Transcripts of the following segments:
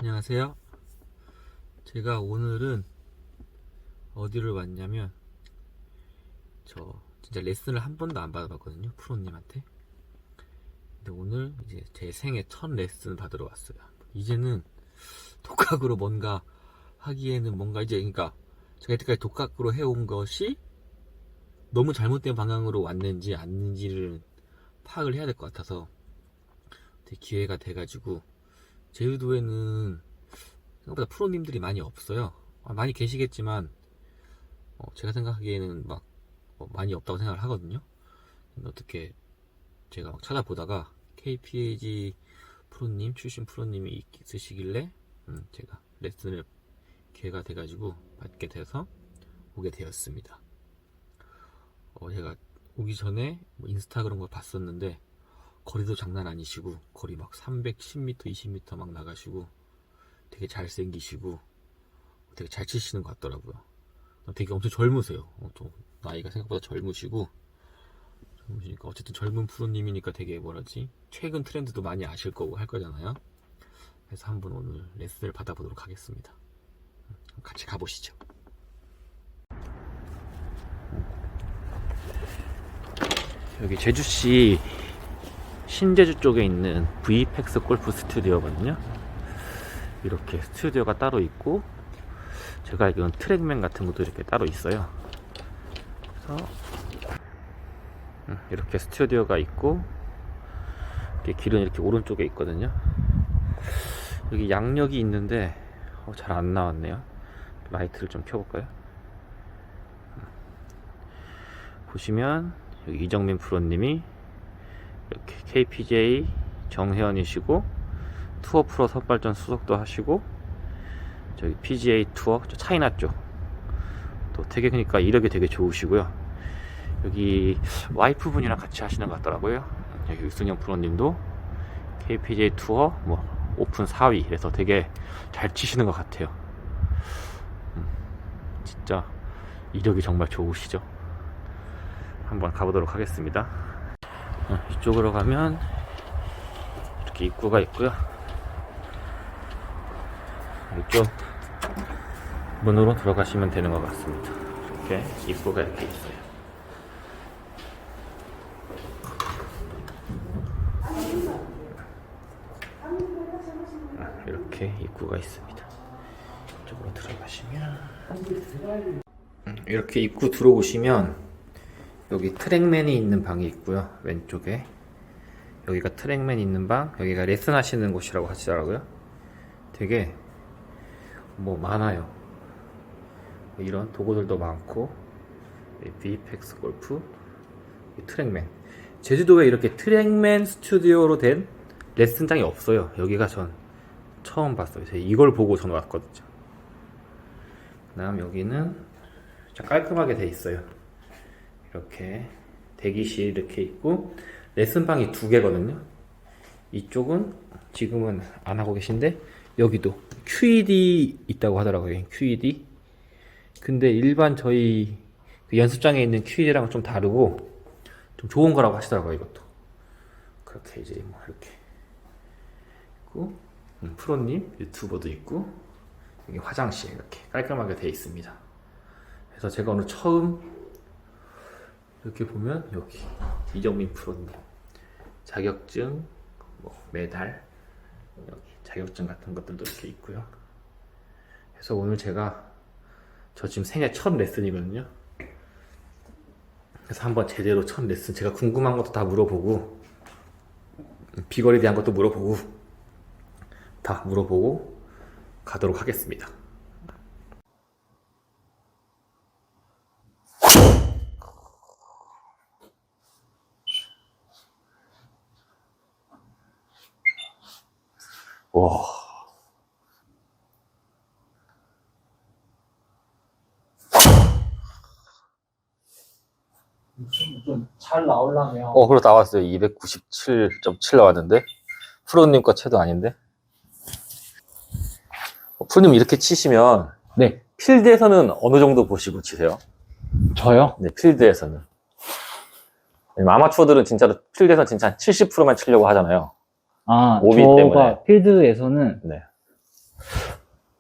안녕하세요. 제가 오늘은 어디를 왔냐면 저 진짜 레슨을 한 번도 안 받아봤거든요, 프로님한테. 근데 오늘 이제 제 생애 첫 레슨 받으러 왔어요. 이제는 독학으로 뭔가 하기에는 뭔가 이제 그러니까 제가 여태까지 독학으로 해온 것이 너무 잘못된 방향으로 왔는지 아닌지를 파악을 해야 될 것 같아서 되게 기회가 돼가지고, 제주도에는 생각보다 프로님들이 많이 없어요. 많이 계시겠지만 제가 생각하기에는 막 많이 없다고 생각을 하거든요. 근데 어떻게 제가 막 찾아보다가 KPAG 프로님, 출신 프로님이 있으시길래 제가 레슨을 기회가 돼가지고 받게 돼서 오게 되었습니다. 제가 오기 전에 뭐 인스타 그런 걸 봤었는데 거리도 장난 아니시고, 거리 막 310m, 20m 막 나가시고 되게 잘생기시고 되게 잘 치시는 것 같더라고요. 되게 엄청 젊으세요. 좀 나이가 생각보다 젊으시고, 젊으시니까 어쨌든 젊은 프로님이니까 되게 뭐라지, 최근 트렌드도 많이 아실 거고 할 거잖아요. 그래서 한번 오늘 레슨을 받아보도록 하겠습니다. 같이 가보시죠. 여기 제주시 신제주 쪽에 있는 V펙스 골프 스튜디오거든요. 이렇게 스튜디오가 따로 있고, 제가 알기로는 트랙맨 같은 것도 이렇게 따로 있어요. 그래서 이렇게 스튜디오가 있고, 이렇게 길은 이렇게 오른쪽에 있거든요. 여기 양력이 있는데 잘 안 나왔네요. 라이트를 좀 켜볼까요? 보시면 여기 이정민 프로님이 이렇게 KPJ 정회원이시고, 투어 프로 선발전 수석도 하시고, 저기 PGA 투어 저 차이나 쪽 또 되게, 그러니까 이력이 되게 좋으시고요. 여기 와이프분이랑 같이 하시는 것 같더라고요. 여기 유승현 프로님도 KPJ 투어 뭐 오픈 4위, 그래서 되게 잘 치시는 것 같아요. 진짜 이력이 정말 좋으시죠. 한번 가보도록 하겠습니다. 이쪽으로 가면 이렇게 입구가 있고요. 이쪽 문으로 들어가시면 되는 것 같습니다. 이렇게 입구가 이렇게 있어요. 이렇게 입구가 있습니다. 이쪽으로 들어가시면 이렇게 입구 들어오시면 여기 트랙맨이 있는 방이 있고요. 왼쪽에 여기가 트랙맨 있는 방, 여기가 레슨 하시는 곳이라고 하시더라고요. 되게 뭐 많아요. 이런 도구들도 많고, V펙스 골프, 트랙맨. 제주도에 이렇게 트랙맨 스튜디오로 된 레슨장이 없어요. 여기가 전 처음 봤어요. 제가 이걸 보고 전 왔거든요. 그 다음 여기는 진짜 깔끔하게 돼 있어요. 이렇게 대기실 이렇게 있고, 레슨방이 2개거든요. 이쪽은 지금은 안 하고 계신데, 여기도 QED 있다고 하더라고요. QED. 근데 일반 저희 그 연습장에 있는 QED랑은 좀 다르고 좀 좋은 거라고 하시더라고요. 이것도 그렇게 이제 뭐 이렇게 있고, 프로님 유튜버도 있고, 여기 화장실 이렇게 깔끔하게 되어 있습니다. 그래서 제가 오늘 처음 이렇게 보면 여기 이정민 프로님 자격증, 뭐 메달, 여기 자격증 같은 것들도 이렇게 있고요. 그래서 오늘 저 지금 생애 첫 레슨이거든요. 그래서 한번 제대로 첫 레슨, 제가 궁금한 것도 다 물어보고, 비거리에 대한 것도 물어보고, 다 물어보고 가도록 하겠습니다. 와, 좀 잘 나오려면 그래 나왔어요. 297.7 나왔는데 프로님 거 채도 아닌데. 프로님 이렇게 치시면 네, 필드에서는 어느 정도 보시고 치세요? 저요? 네, 필드에서는. 아마추어들은 진짜로 필드에서 진짜 한 70%만 치려고 하잖아요. 아, 오비 저가 때문에. 필드에서는 네.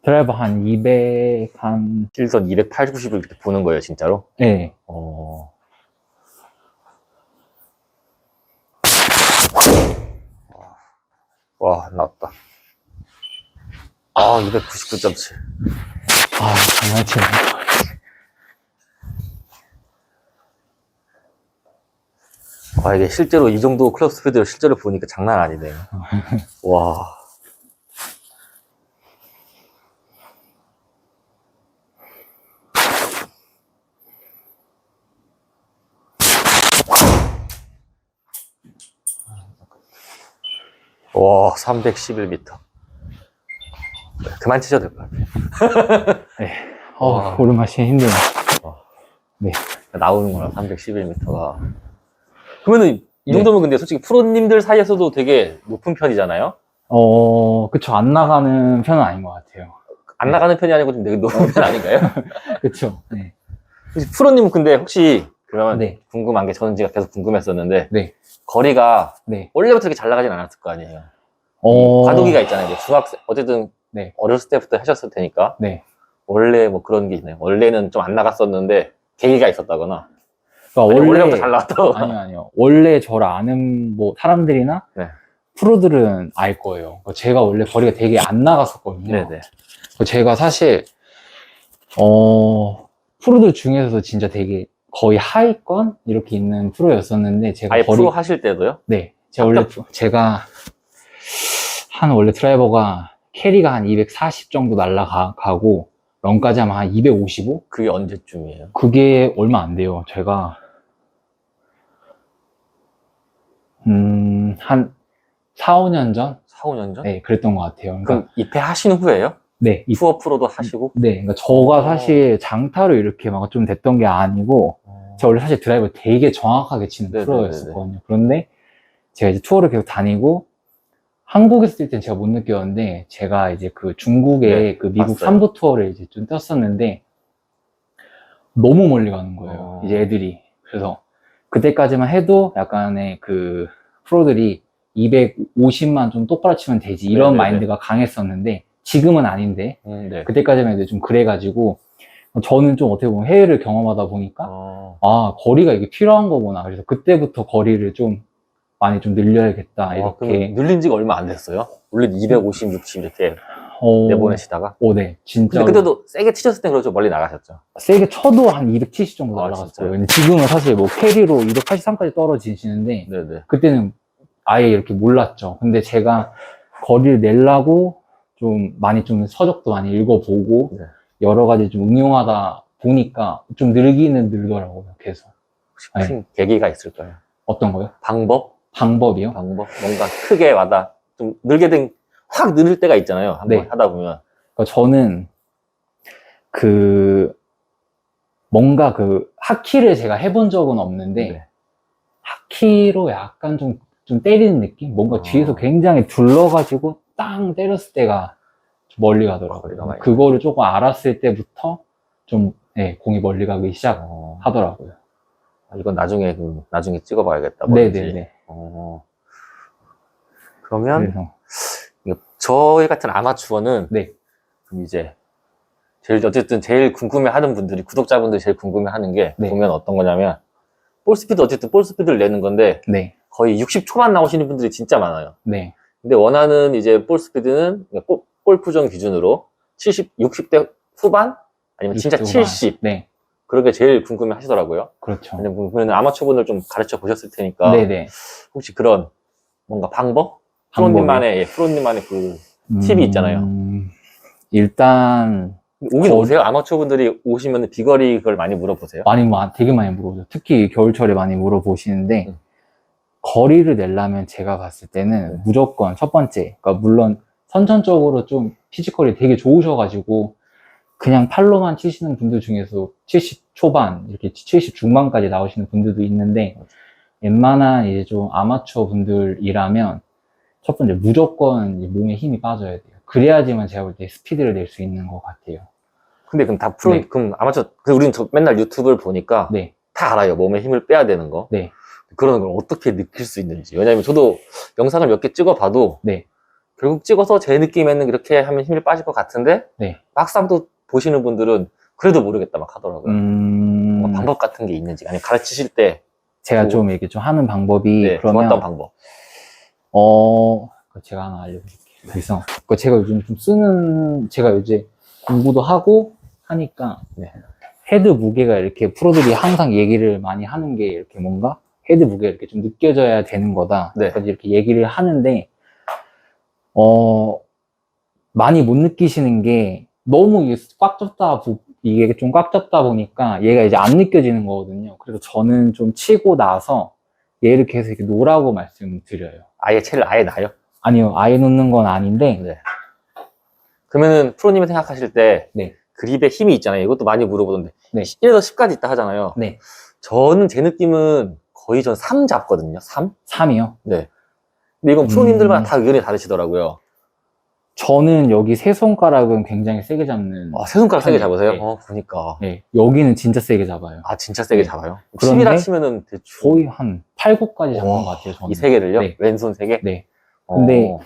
드라이버 한 200, 한, 실선 280, 90을 이렇게 보는 거예요, 진짜로? 네. 와, 나왔다. 아, 299.7. 아, 장난치네. 와, 이게 실제로 이 정도 클럽 스피드를 실제로 보니까 장난 아니네요. 와. 와, 311m. 그만 치셔도 될 것 같아요. 네. 와. 오르막이 힘드네. 네. 나오는구나, 311m가. 그러면은, 이 정도면 근데 솔직히 프로님들 사이에서도 되게 높은 편이잖아요? 그쵸. 안 나가는 편은 아닌 것 같아요. 안 나가는 편이 아니고 좀 되게 높은 편 아닌가요? 그쵸. 네. 혹시 프로님은 근데 혹시, 그러면 네. 궁금한 게 저는 제가 계속 궁금했었는데, 네. 거리가 네. 원래부터 이렇게 잘 나가진 않았을 거 아니에요? 과도기가 있잖아요. 이제 중학생, 어쨌든, 네. 어렸을 때부터 하셨을 테니까. 네. 원래 뭐 그런 게 있나요? 원래는 좀 안 나갔었는데, 계기가 있었다거나. 그러니까 원래부터 잘 나왔다거나. 아니요. 원래 저를 아는 뭐 사람들이나 네. 프로들은 알 거예요. 그러니까 제가 원래 거리가 되게 안 나갔었거든요. 네네. 그러니까 제가 사실 프로들 중에서도 진짜 되게 거의 하위권 이렇게 있는 프로였었는데 제가 아예 프로 하실 때도요? 네, 제가 원래 드라이버가 캐리가 한 240 정도 날라가고 런까지 하면 한 255? 그게 언제쯤이에요? 그게 얼마 안 돼요. 제가 한 4, 5년 전? 4, 5년 전? 네, 그랬던 것 같아요. 그러니까 그럼 입회하신 후에요? 네, 투어 프로도 하시고? 네, 그러니까 저가 사실 장타로 이렇게 막 좀 됐던 게 아니고, 제가 원래 사실 드라이버 되게 정확하게 치는 네네네네. 프로였었거든요. 그런데 제가 이제 투어를 계속 다니고, 한국에서 뛸 땐 제가 못 느꼈는데, 제가 이제 그 중국의 네, 그 미국 봤어요. 3부 투어를 이제 좀 떴었는데, 너무 멀리 가는 거예요. 이제 애들이. 그래서 그때까지만 해도 약간의 그 프로들이 250만 좀 똑바로 치면 되지. 이런 네네네. 마인드가 강했었는데, 지금은 아닌데, 네. 그때까지만 해도 좀 그래가지고 저는 좀 어떻게 보면 해외를 경험하다 보니까 아 거리가 이게 필요한 거구나. 그래서 그때부터 거리를 좀 많이 좀 늘려야겠다 그럼 이렇게. 늘린 지가 얼마 안 됐어요? 원래 250, 60 이렇게 내보내시다가? 네, 진짜. 근데 그때도 세게 치셨을 때 그렇죠. 멀리 나가셨죠. 세게 쳐도 한 270 정도 아, 날아갔어요. 진짜요? 근데 지금은 사실 뭐 캐리로 283까지 떨어지시는데 네네. 그때는 아예 이렇게 몰랐죠. 근데 제가 거리를 내려고 좀 많이 좀 서적도 많이 읽어보고 네. 여러 가지 좀 응용하다 보니까 좀 늘기는 늘더라고요, 계속. 혹시 큰 계기가 있을까요? 어떤 거요? 방법이요? 방법? 뭔가 크게 좀 늘게 확 늘을 때가 있잖아요. 한번 네. 하다 보면. 그러니까 저는 뭔가 하키를 제가 해본 적은 없는데 네. 하키로 약간 좀 때리는 느낌? 뭔가 뒤에서 굉장히 둘러가지고 땅 때렸을 때가 좀 멀리 가더라고요. 거리가 많이 그거를 조금 알았을 때부터 좀 공이 멀리 가기 시작하더라고요. 이건 나중에 찍어봐야겠다. 뭔지. 네네네. 그러면 그래서 저희 같은 아마추어는 네. 그럼 이제 어쨌든 제일 궁금해하는 분들이 구독자분들이 제일 궁금해하는 게 네. 보면 어떤 거냐면 어쨌든 볼 스피드를 내는 건데 네. 거의 60 초반 나오시는 분들이 진짜 많아요. 네. 근데 원하는 이제 볼 스피드는 골프전 기준으로 60대 후반 아니면 진짜 60 후반. 70 네. 그런 게 제일 궁금해 하시더라고요. 그렇죠. 근데 보면 아마추어분들 좀 가르쳐 보셨을 테니까 네네. 혹시 그런 뭔가 방법? 방법이요? 프로님만의 그 팁이 있잖아요. 일단 오긴 오세요? 아마추어분들이 오시면 비거리 그걸 많이 물어보세요? 되게 많이 물어보죠. 특히 겨울철에 많이 물어보시는데 거리를 내려면 제가 봤을 때는 무조건 첫 번째, 그러니까 물론 선천적으로 좀 피지컬이 되게 좋으셔가지고 그냥 팔로만 치시는 분들 중에서 70 초반, 이렇게 70 중반까지 나오시는 분들도 있는데 웬만한 이제 좀 아마추어 분들이라면 첫 번째 무조건 몸에 힘이 빠져야 돼요. 그래야지만 제가 볼 때 스피드를 낼 수 있는 것 같아요. 근데 그럼 다 프로, 네. 그럼 아마추어, 우리는 맨날 유튜브를 보니까 네. 다 알아요. 몸에 힘을 빼야 되는 거. 네. 그런 걸 어떻게 느낄 수 있는지. 왜냐면 저도 영상을 몇 개 찍어봐도 네. 결국 찍어서 제 느낌에는 이렇게 하면 힘이 빠질 것 같은데 네. 막상 또 보시는 분들은 그래도 모르겠다 막 하더라고요. 뭔가 방법 같은 게 있는지, 아니면 가르치실 때 제가 뭐- 좀 이렇게 좀 하는 방법이 네, 그러면 좋았던 방법. 그거 제가 하나 알려드릴게요. 그래서 그거 제가 요즘 좀 쓰는, 제가 요새 공부도 하고 하니까 네. 헤드 무게가 이렇게 프로들이 항상 얘기를 많이 하는 게 이렇게 뭔가 헤드 무게가 이렇게 좀 느껴져야 되는 거다. 네. 그래서 이렇게 얘기를 하는데 많이 못 느끼시는 게 너무 이게 꽉 잡다 이게 좀 꽉 잡다 보니까 얘가 이제 안 느껴지는 거거든요. 그래서 저는 좀 치고 나서 얘를 계속 이렇게 놓으라고 말씀드려요. 아예 채를 아예 놔요? 아니요, 아예 놓는 건 아닌데 네. 그러면은 프로님이 생각하실 때 네. 그립에 힘이 있잖아요. 이것도 많이 물어보던데 네. 1에서 10까지 있다 하잖아요. 네. 저는 제 느낌은 거의 전 3 잡거든요. 3? 3이요. 네. 근데 이건 프로님들마다 다 의견이 다르시더라고요. 저는 여기 세 손가락은 굉장히 세게 잡는. 세 손가락 세게 편이에요. 잡으세요? 네. 그러니까. 네, 여기는 진짜 세게 잡아요. 진짜 세게 네. 잡아요? 그런데 10이라 치면은 대충 거의 한 8, 9까지 잡는 것 같아요, 저는. 이 세 개를요? 네. 왼손 세 개? 네. 근데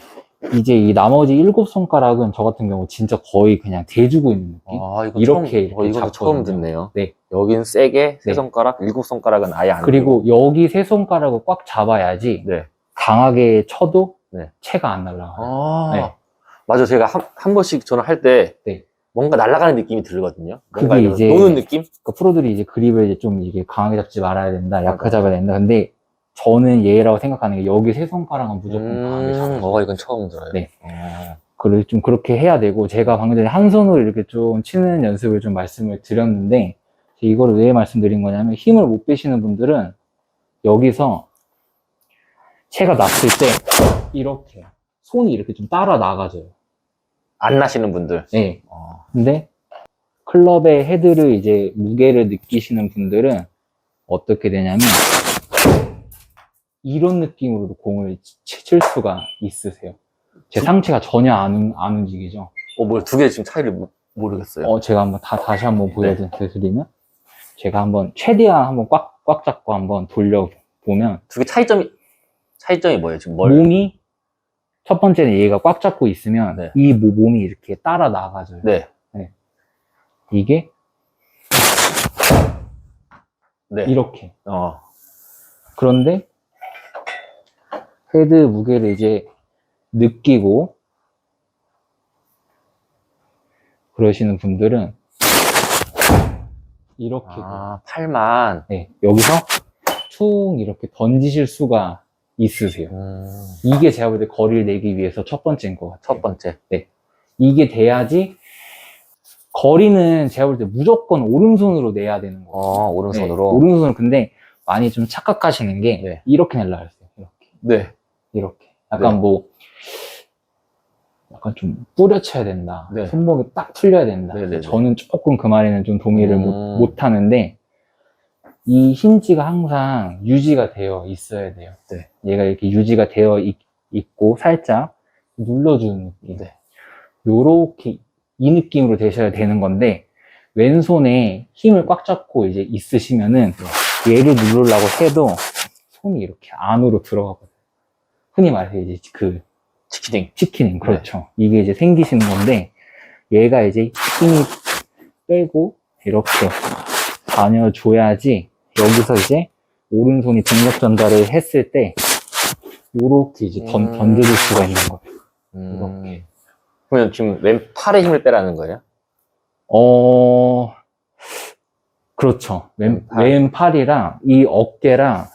이제 이 나머지 7손가락은 저 같은 경우 진짜 거의 그냥 대주고 있는 느낌? 이거 이렇게 처음, 이거 잡거든요. 처음 듣네요. 네. 여긴 세게, 세 네. 손가락, 7손가락은 아예 안 그리고 여기 세 손가락을 꽉 잡아야지 들고. 네. 강하게 쳐도 네. 채가 안 날아가요. 네. 맞아. 제가 한 번씩 저는 할 때 네. 뭔가 날아가는 느낌이 들거든요. 뭔가 그게 이런 이제 노는 느낌? 그러니까 프로들이 이제 그립을 이제 좀 이게 강하게 잡지 말아야 된다, 약하게 잡아야 된다. 근데 저는 얘라고 생각하는 게 여기 세 손가락은 무조건 강하게 잡아요. 이건 처음 들어요. 네. 그걸 좀 그렇게 해야 되고, 제가 방금 전에 한 손으로 이렇게 좀 치는 연습을 좀 말씀을 드렸는데, 이거를 왜 말씀드린 거냐면, 힘을 못 빼시는 분들은 여기서 채가 났을 때 이렇게 손이 이렇게 좀 따라 나가져요. 안 나시는 분들. 네. 근데 클럽의 헤드를 이제 무게를 느끼시는 분들은 어떻게 되냐면 이런 느낌으로도 공을 칠 수가 있으세요. 제 상체가 전혀 안 움직이죠. 뭘 두 개 지금 차이를 모르겠어요. 제가 한번 다시 한번 보여드리면, 제가 한번 최대한 한번 꽉 잡고 한번 돌려보면, 두 개 차이점이 뭐예요? 지금 몸이, 첫 번째는 얘가 꽉 잡고 있으면 네. 이 몸이 이렇게 따라 나가져요. 네. 이게 네. 이렇게. 어. 그런데 헤드 무게를 이제 느끼고 그러시는 분들은 이렇게 팔만. 네, 여기서 툭 이렇게 던지실 수가 있으세요. 이게 제가 볼 때 거리를 내기 위해서 첫 번째인 것 같아요. 첫 번째. 이게 돼야지. 거리는 제가 볼 때 무조건 오른손으로 내야 되는 거예요. 오른손으로. 네, 오른손으로. 근데 많이 좀 착각하시는 게 네. 이렇게 내려고 했어요. 이렇게. 네. 이렇게. 약간 네. 약간 좀 뿌려쳐야 된다. 네. 손목이 딱 풀려야 된다. 네네네. 저는 조금 그 말에는 좀 동의를 음. 못 하는데, 이 힌지가 항상 유지가 되어 있어야 돼요. 네. 얘가 이렇게 유지가 되어 있고 살짝 눌러주는 느낌. 네. 요렇게 이 느낌으로 되셔야 되는 건데, 왼손에 힘을 꽉 잡고 이제 있으시면은 얘를 누르려고 해도 손이 이렇게 안으로 들어가거든요. 흔히 말해서 이제 그 치키닝, 그렇죠. 이게 이제 생기시는 건데, 얘가 이제 힘이 빼고 이렇게 다녀줘야지 여기서 이제 오른손이 등력 전달을 했을 때 요렇게 이제 던져줄 수가 있는 거예요. 이렇게. 그러면 지금 왼팔에 힘을 빼라는 거예요? 그렇죠. 왼팔. 왼팔이랑 이 어깨랑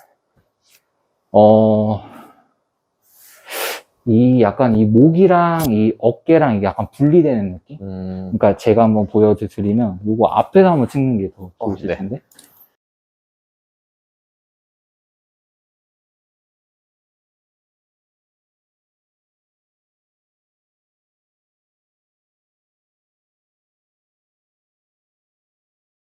이 약간 이 목이랑 이 어깨랑 이게 약간 분리되는 느낌? 그러니까 제가 한번 보여드리면, 요거 앞에서 한번 찍는 게 더 좋으실 네. 텐데.